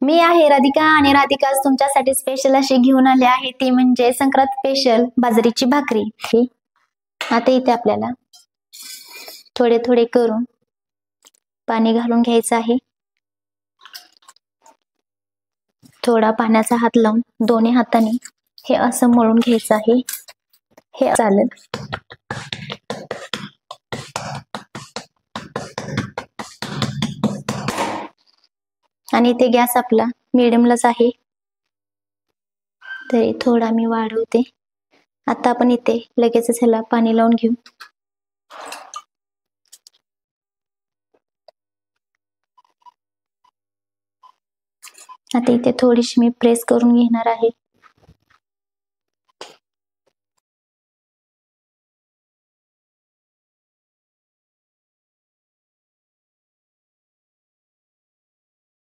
मी आहे राधिका आणि राधिका आज तुमच्यासाठी स्पेशल अशी घेऊन आले आहे, ती म्हणजे संक्रांत स्पेशल बाजरीची भाकरी। आता इथे आपल्याला थोडे थोडे करून पाणी घालून घ्यायचं आहे। थोडा पाण्याचा हात लावून दोन्ही हाताने हे असं मळून घ्यायचं आहे। हे चालेल। आणि इथे गॅस आपला मीडियमलाच आहे, तरी थोडा मी वाढवते। आता आपण इथे लगेच ह्याला पाणी लावून घेऊ। आता इथे थोडीशी मी प्रेस करून घेणार आहे।